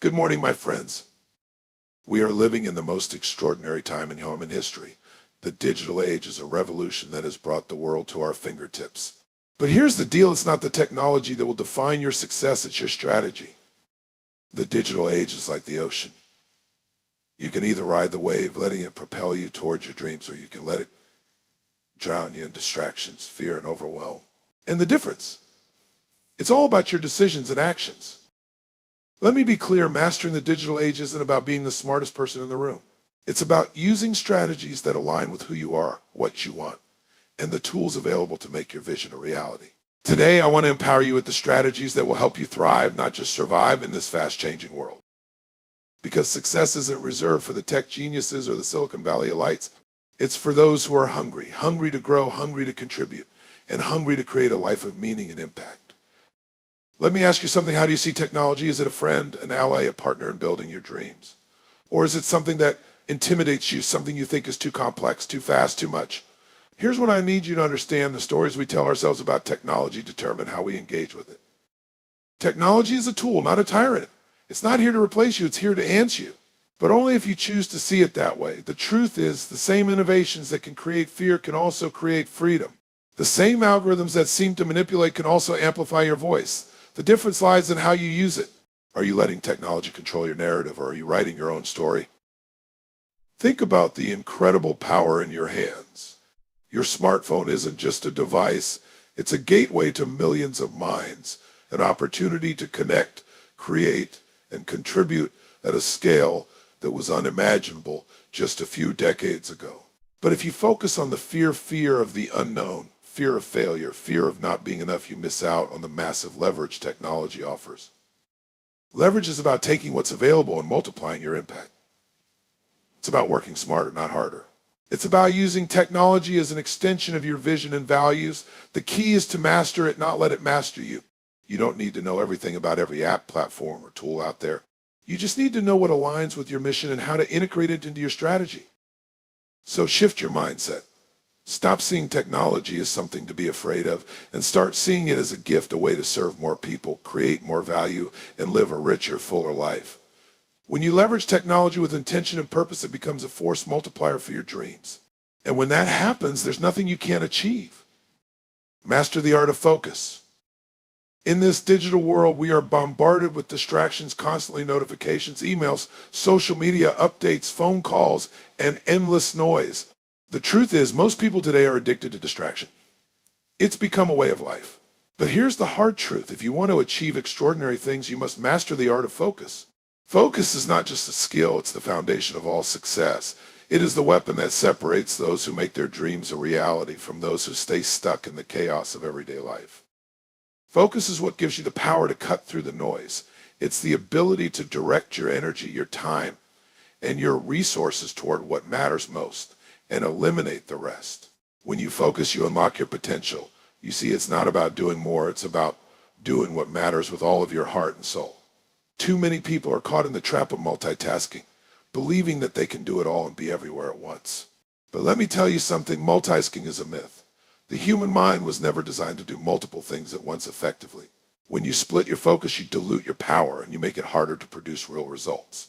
Good morning, my friends. We are living in the most extraordinary time in human history. The digital age is a revolution that has brought the world to our fingertips. But here's the deal, it's not the technology that will define your success, it's your strategy. The digital age is like the ocean. You can either ride the wave, letting it propel you towards your dreams, or you can let it drown you in distractions, fear, and overwhelm. And the difference, it's all about your decisions and actions. Let me be clear, mastering the digital age isn't about being the smartest person in the room. It's about using strategies that align with who you are, what you want, and the tools available to make your vision a reality. Today, I want to empower you with the strategies that will help you thrive, not just survive in this fast-changing world. Because success isn't reserved for the tech geniuses or the Silicon Valley elites. It's for those who are hungry, hungry to grow, hungry to contribute, and hungry to create a life of meaning and impact. Let me ask you something. How do you see technology? Is it a friend, an ally, a partner in building your dreams? Or is it something that intimidates you, something you think is too complex, too fast, too much? Here's what I need you to understand. The stories we tell ourselves about technology determine how we engage with it. Technology is a tool, not a tyrant. It's not here to replace you. It's here to enhance you. But only if you choose to see it that way. The truth is, the same innovations that can create fear can also create freedom. The same algorithms that seem to manipulate can also amplify your voice. The difference lies in how you use it. Are you letting technology control your narrative, or are you writing your own story? Think about the incredible power in your hands. Your smartphone isn't just a device. It's a gateway to millions of minds, an opportunity to connect, create, and contribute at a scale that was unimaginable just a few decades ago. But if you focus on the fear of the unknown, fear of failure, fear of not being enough, you miss out on the massive leverage technology offers. Leverage is about taking what's available and multiplying your impact. It's about working smarter, not harder. It's about using technology as an extension of your vision and values. The key is to master it, not let it master you. You don't need to know everything about every app, platform, or tool out there. You just need to know what aligns with your mission and how to integrate it into your strategy. So shift your mindset. Stop seeing technology as something to be afraid of and start seeing it as a gift, a way to serve more people, create more value, and live a richer, fuller life. When you leverage technology with intention and purpose, it becomes a force multiplier for your dreams. And when that happens, there's nothing you can't achieve. Master the art of focus. In this digital world, we are bombarded with distractions, constantly notifications, emails, social media, updates, phone calls, and endless noise. The truth is, most people today are addicted to distraction. It's become a way of life. But here's the hard truth. If you want to achieve extraordinary things, you must master the art of focus. Focus is not just a skill, it's the foundation of all success. It is the weapon that separates those who make their dreams a reality from those who stay stuck in the chaos of everyday life. Focus is what gives you the power to cut through the noise. It's the ability to direct your energy, your time, and your resources toward what matters most, and eliminate the rest. When you focus, you unlock your potential. You see, it's not about doing more, it's about doing what matters with all of your heart and soul. Too many people are caught in the trap of multitasking, believing that they can do it all and be everywhere at once. But let me tell you something, multitasking is a myth. The human mind was never designed to do multiple things at once effectively. When you split your focus, you dilute your power and you make it harder to produce real results.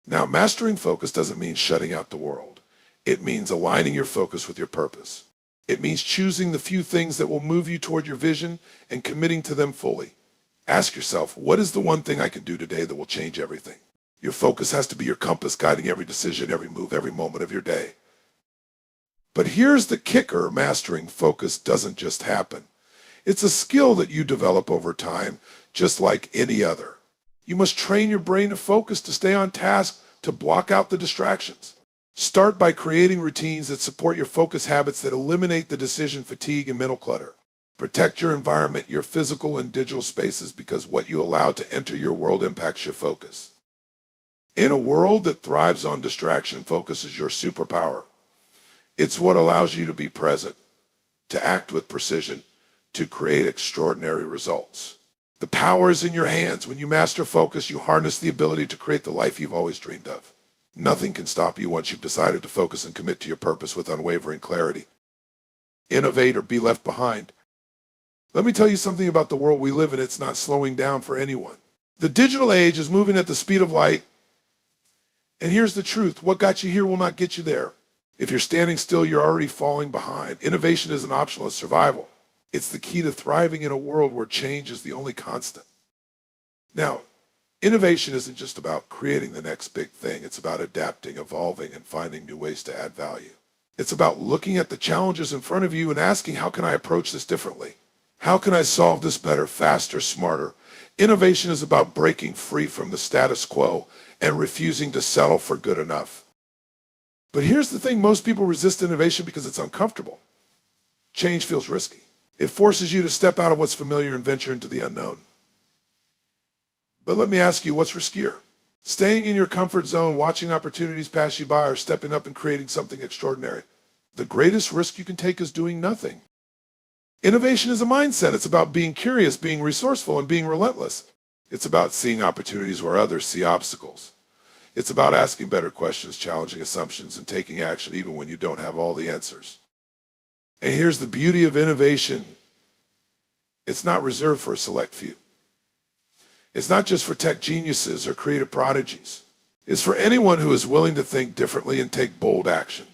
Now, mastering focus doesn't mean shutting out the world. It means aligning your focus with your purpose. It means choosing the few things that will move you toward your vision and committing to them fully. Ask yourself, what is the one thing I can do today that will change everything? Your focus has to be your compass, guiding every decision, every move, every moment of your day. But here's the kicker, mastering focus doesn't just happen. It's a skill that you develop over time, just like any other. You must train your brain to focus, to stay on task, to block out the distractions. Start by creating routines that support your focus habits that eliminate the decision fatigue and mental clutter. Protect your environment, your physical and digital spaces, because what you allow to enter your world impacts your focus. In a world that thrives on distraction, focus is your superpower. It's what allows you to be present, to act with precision, to create extraordinary results. The power is in your hands. When you master focus, you harness the ability to create the life you've always dreamed of. Nothing can stop you once you've decided to focus and commit to your purpose with unwavering clarity. Innovate or be left behind. Let me tell you something about the world we live in. It's not slowing down for anyone. The digital age is moving at the speed of light. And here's the truth. What got you here will not get you there. If you're standing still, you're already falling behind. Innovation isn't optional, it's survival. It's the key to thriving in a world where change is the only constant. Now, innovation isn't just about creating the next big thing. It's about adapting, evolving, and finding new ways to add value. It's about looking at the challenges in front of you and asking, how can I approach this differently? How can I solve this better, faster, smarter? Innovation is about breaking free from the status quo and refusing to settle for good enough. But here's the thing, most people resist innovation because it's uncomfortable. Change feels risky. It forces you to step out of what's familiar and venture into the unknown. But let me ask you, what's riskier? Staying in your comfort zone, watching opportunities pass you by, or stepping up and creating something extraordinary? The greatest risk you can take is doing nothing. Innovation is a mindset. It's about being curious, being resourceful, and being relentless. It's about seeing opportunities where others see obstacles. It's about asking better questions, challenging assumptions, and taking action even when you don't have all the answers. And here's the beauty of innovation. It's not reserved for a select few. It's not just for tech geniuses or creative prodigies. It's for anyone who is willing to think differently and take bold action.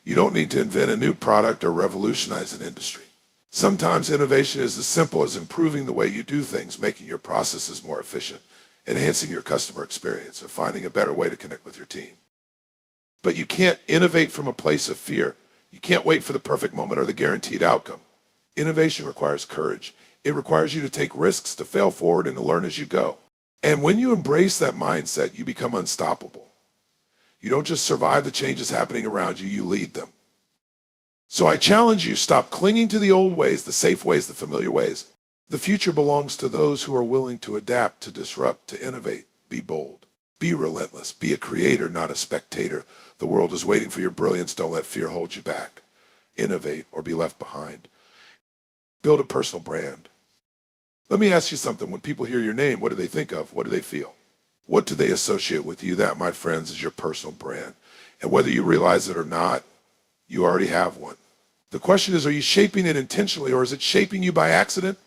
You don't need to invent a new product or revolutionize an industry. Sometimes innovation is as simple as improving the way you do things, making your processes more efficient, enhancing your customer experience, or finding a better way to connect with your team. But you can't innovate from a place of fear. You can't wait for the perfect moment or the guaranteed outcome. Innovation requires courage. It requires you to take risks, to fail forward, and to learn as you go. And when you embrace that mindset, you become unstoppable. You don't just survive the changes happening around you, you lead them. So I challenge you, stop clinging to the old ways, the safe ways, the familiar ways. The future belongs to those who are willing to adapt, to disrupt, to innovate. Be bold. Be relentless. Be a creator, not a spectator. The world is waiting for your brilliance. Don't let fear hold you back. Innovate or be left behind. Build a personal brand. Let me ask you something. When people hear your name, what do they think of? What do they feel? What do they associate with you? That, my friends, is your personal brand. And whether you realize it or not, you already have one. The question is, are you shaping it intentionally, or is it shaping you by accident?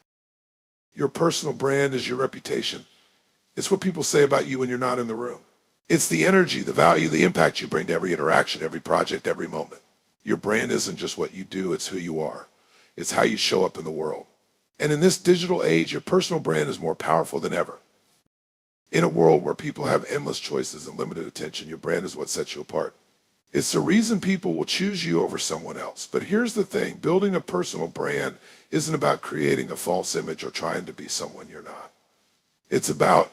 Your personal brand is your reputation. It's what people say about you when you're not in the room. It's the energy, the value, the impact you bring to every interaction, every project, every moment. Your brand isn't just what you do, it's who you are. It's how you show up in the world. And in this digital age, your personal brand is more powerful than ever. In a world where people have endless choices and limited attention, your brand is what sets you apart. It's the reason people will choose you over someone else. But here's the thing, building a personal brand isn't about creating a false image or trying to be someone you're not. It's about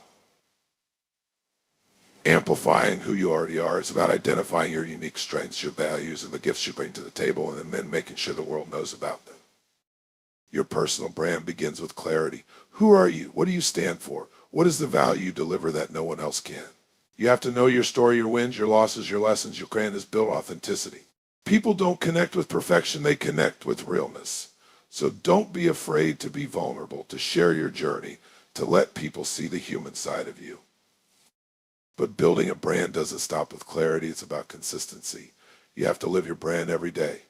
amplifying who you already are. It's about identifying your unique strengths, your values, and the gifts you bring to the table, and then making sure the world knows about them. Your personal brand begins with clarity. Who are you? What do you stand for? What is the value you deliver that no one else can? You have to know your story, your wins, your losses, your lessons. Your brand is built authenticity. People don't connect with perfection, they connect with realness. So don't be afraid to be vulnerable, to share your journey, to let people see the human side of you. But building a brand doesn't stop with clarity, it's about consistency. You have to live your brand every day.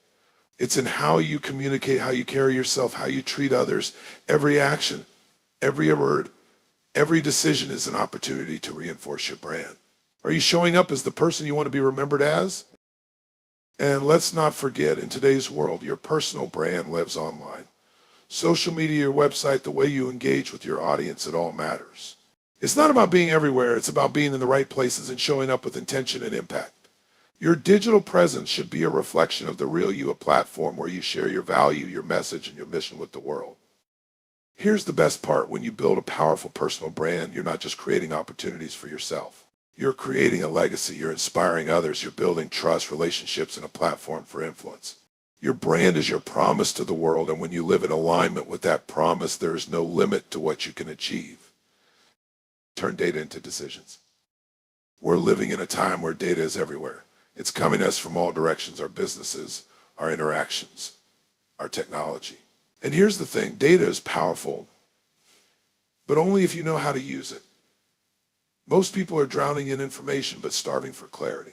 It's in how you communicate, how you carry yourself, how you treat others. Every action, every word, every decision is an opportunity to reinforce your brand. Are you showing up as the person you want to be remembered as? And let's not forget, in today's world, your personal brand lives online. Social media, your website, the way you engage with your audience, it all matters. It's not about being everywhere, it's about being in the right places and showing up with intention and impact. Your digital presence should be a reflection of the real you, a platform where you share your value, your message, and your mission with the world. Here's the best part. When you build a powerful personal brand, you're not just creating opportunities for yourself. You're creating a legacy. You're inspiring others. You're building trust, relationships, and a platform for influence. Your brand is your promise to the world, and when you live in alignment with that promise, there is no limit to what you can achieve. Turn data into decisions. We're living in a time where data is everywhere. It's coming at us from all directions, our businesses, our interactions, our technology. And here's the thing, data is powerful, but only if you know how to use it. Most people are drowning in information, but starving for clarity.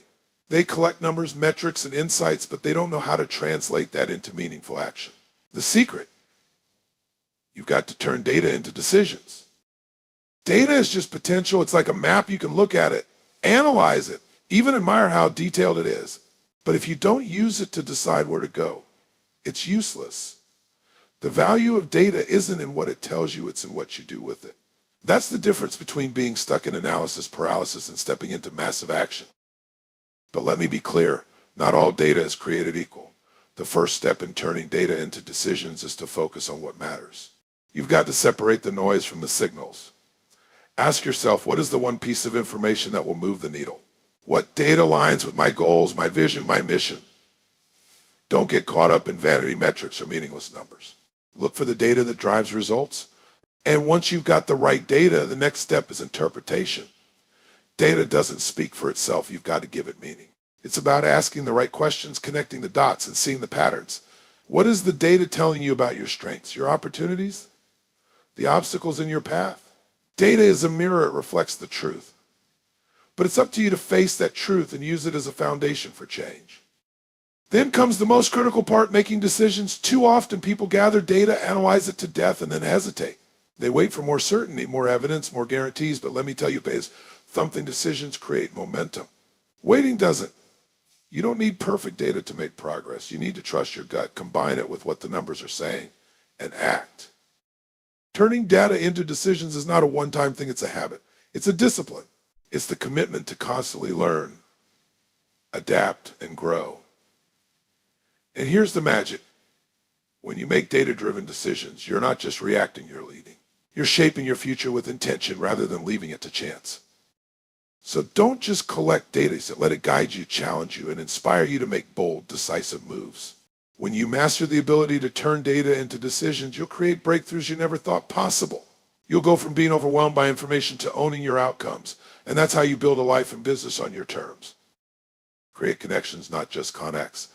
They collect numbers, metrics, and insights, but they don't know how to translate that into meaningful action. The secret, you've got to turn data into decisions. Data is just potential. It's like a map. You can look at it, analyze it, even admire how detailed it is. But if you don't use it to decide where to go, it's useless. The value of data isn't in what it tells you, it's in what you do with it. That's the difference between being stuck in analysis paralysis and stepping into massive action. But let me be clear, not all data is created equal. The first step in turning data into decisions is to focus on what matters. You've got to separate the noise from the signals. Ask yourself, what is the one piece of information that will move the needle? What data aligns with my goals, my vision, my mission? Don't get caught up in vanity metrics or meaningless numbers. Look for the data that drives results. And once you've got the right data, the next step is interpretation. Data doesn't speak for itself. You've got to give it meaning. It's about asking the right questions, connecting the dots, and seeing the patterns. What is the data telling you about your strengths, your opportunities, the obstacles in your path? Data is a mirror. It reflects the truth. But it's up to you to face that truth and use it as a foundation for change. Then comes the most critical part, making decisions. Too often people gather data, analyze it to death, and then hesitate. They wait for more certainty, more evidence, more guarantees. But let me tell you, Bays, thumping decisions create momentum. Waiting doesn't. You don't need perfect data to make progress. You need to trust your gut, combine it with what the numbers are saying, and act. Turning data into decisions is not a one-time thing, it's a habit. It's a discipline. It's the commitment to constantly learn, adapt, and grow. And here's the magic. When you make data-driven decisions, you're not just reacting, you're leading. You're shaping your future with intention rather than leaving it to chance. So don't just collect data, so let it guide you, challenge you, and inspire you to make bold, decisive moves. When you master the ability to turn data into decisions, you'll create breakthroughs you never thought possible. You'll go from being overwhelmed by information to owning your outcomes. And that's how you build a life and business on your terms. Create connections, not just connects.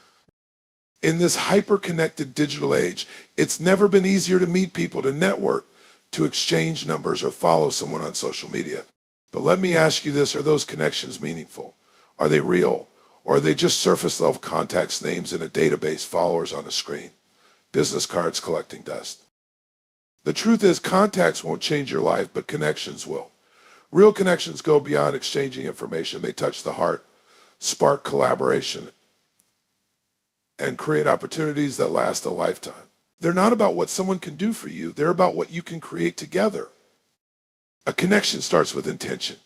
In this hyper-connected digital age, it's never been easier to meet people, to network, to exchange numbers, or follow someone on social media. But let me ask you this, are those connections meaningful? Are they real? Or are they just surface-level contacts, names in a database, followers on a screen, business cards collecting dust? The truth is, contacts won't change your life, but connections will. Real connections go beyond exchanging information. They touch the heart, spark collaboration, and create opportunities that last a lifetime. They're not about what someone can do for you. They're about what you can create together. A connection starts with intention.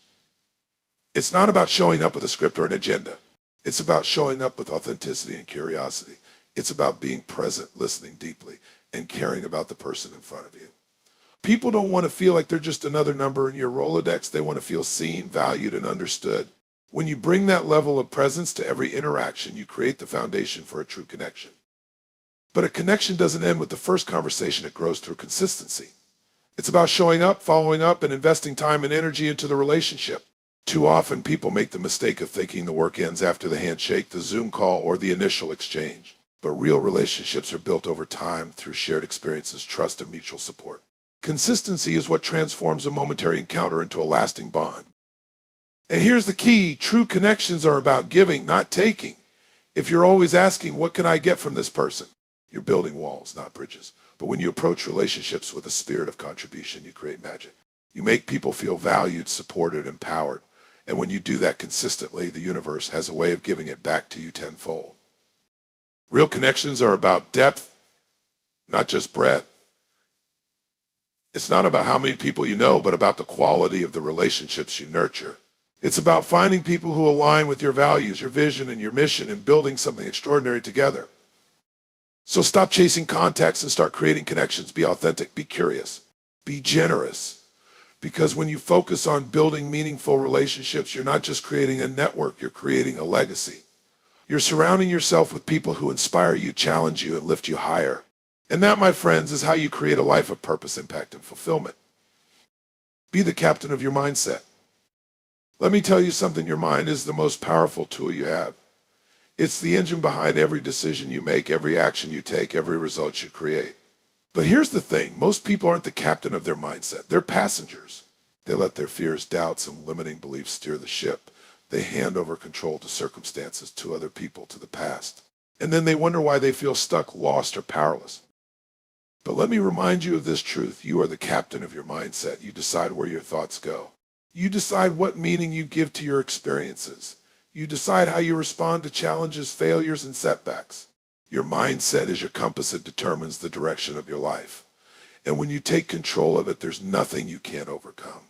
It's not about showing up with a script or an agenda. It's about showing up with authenticity and curiosity. It's about being present, listening deeply, and caring about the person in front of you. People don't want to feel like they're just another number in your Rolodex. They want to feel seen, valued, and understood. When you bring that level of presence to every interaction, you create the foundation for a true connection. But a connection doesn't end with the first conversation. It grows through consistency. It's about showing up, following up, and investing time and energy into the relationship. Too often, people make the mistake of thinking the work ends after the handshake, the Zoom call, or the initial exchange. But real relationships are built over time through shared experiences, trust, and mutual support. Consistency is what transforms a momentary encounter into a lasting bond. And here's the key. True connections are about giving, not taking. If you're always asking, what can I get from this person? You're building walls, not bridges. But when you approach relationships with a spirit of contribution, you create magic. You make people feel valued, supported, empowered. And when you do that consistently, the universe has a way of giving it back to you tenfold. Real connections are about depth, not just breadth. It's not about how many people you know, but about the quality of the relationships you nurture. It's about finding people who align with your values, your vision, and your mission, and building something extraordinary together. So stop chasing contacts and start creating connections. Be authentic, be curious, be generous. Because when you focus on building meaningful relationships, you're not just creating a network, you're creating a legacy. You're surrounding yourself with people who inspire you, challenge you, and lift you higher. And that, my friends, is how you create a life of purpose, impact, and fulfillment. Be the captain of your mindset. Let me tell you something, your mind is the most powerful tool you have. It's the engine behind every decision you make, every action you take, every result you create. But here's the thing, most people aren't the captain of their mindset. They're passengers. They let their fears, doubts, and limiting beliefs steer the ship. They hand over control to circumstances, to other people, to the past. And then they wonder why they feel stuck, lost, or powerless. But let me remind you of this truth. You are the captain of your mindset. You decide where your thoughts go. You decide what meaning you give to your experiences. You decide how you respond to challenges, failures, and setbacks. Your mindset is your compass that determines the direction of your life. And when you take control of it, there's nothing you can't overcome.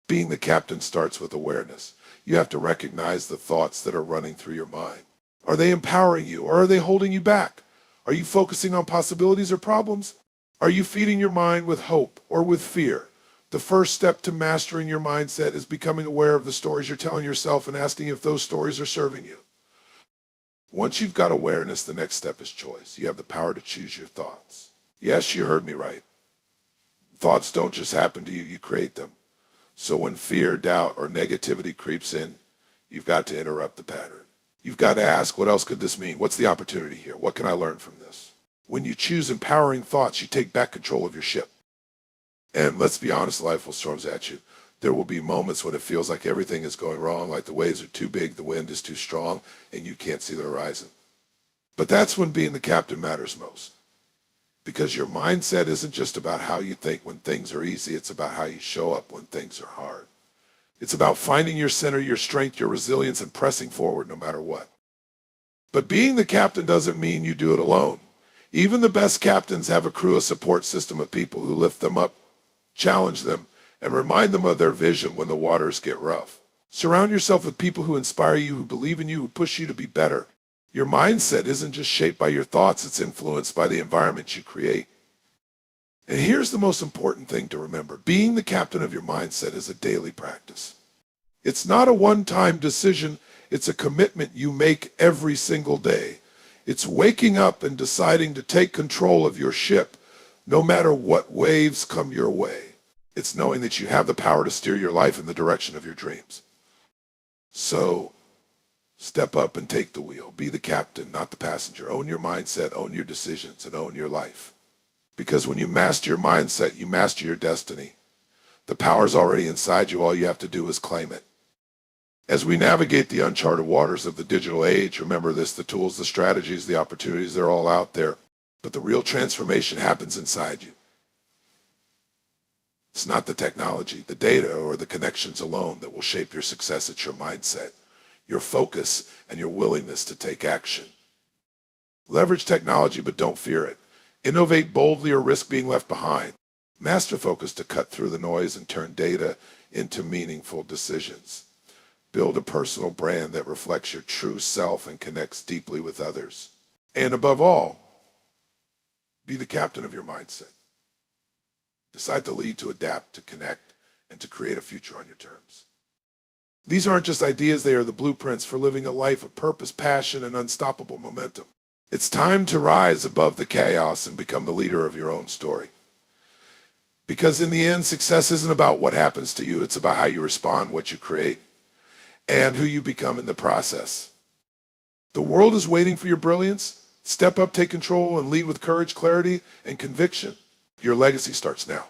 Being the captain starts with awareness. You have to recognize the thoughts that are running through your mind. Are they empowering you, or are they holding you back? Are you focusing on possibilities or problems? Are you feeding your mind with hope or with fear? The first step to mastering your mindset is becoming aware of the stories you're telling yourself and asking if those stories are serving you. Once you've got awareness, the next step is choice. You have the power to choose your thoughts. Yes, you heard me right. Thoughts don't just happen to you, you create them. So when fear, doubt, or negativity creeps in, you've got to interrupt the pattern. You've got to ask, what else could this mean? What's the opportunity here? What can I learn from this? When you choose empowering thoughts, you take back control of your ship. And let's be honest, life will storms at you. There will be moments when it feels like everything is going wrong, like the waves are too big, the wind is too strong, and you can't see the horizon. But that's when being the captain matters most. Because your mindset isn't just about how you think when things are easy, it's about how you show up when things are hard. It's about finding your center, your strength, your resilience, and pressing forward no matter what. But being the captain doesn't mean you do it alone. Even the best captains have a crew, a support system of people who lift them up, challenge them, and remind them of their vision when the waters get rough. Surround yourself with people who inspire you, who believe in you, who push you to be better. Your mindset isn't just shaped by your thoughts, it's influenced by the environment you create. And here's the most important thing to remember. Being the captain of your mindset is a daily practice. It's not a one-time decision, it's a commitment you make every single day. It's waking up and deciding to take control of your ship, no matter what waves come your way. It's knowing that you have the power to steer your life in the direction of your dreams. So, step up and take the wheel. Be the captain, not the passenger. Own your mindset, own your decisions, and own your life. Because when you master your mindset, you master your destiny. The power's already inside you. All you have to do is claim it. As we navigate the uncharted waters of the digital age, remember this, the tools, the strategies, the opportunities, they're all out there. But the real transformation happens inside you. It's not the technology, the data, or the connections alone that will shape your success. It's your mindset, your focus, and your willingness to take action. Leverage technology, but don't fear it. Innovate boldly or risk being left behind. Master focus to cut through the noise and turn data into meaningful decisions. Build a personal brand that reflects your true self and connects deeply with others. And above all, be the captain of your mindset. Decide to lead, to adapt, to connect, and to create a future on your terms. These aren't just ideas, they are the blueprints for living a life of purpose, passion, and unstoppable momentum. It's time to rise above the chaos and become the leader of your own story. Because in the end, success isn't about what happens to you, it's about how you respond, what you create, and who you become in the process. The world is waiting for your brilliance. Step up, take control, and lead with courage, clarity, and conviction. Your legacy starts now.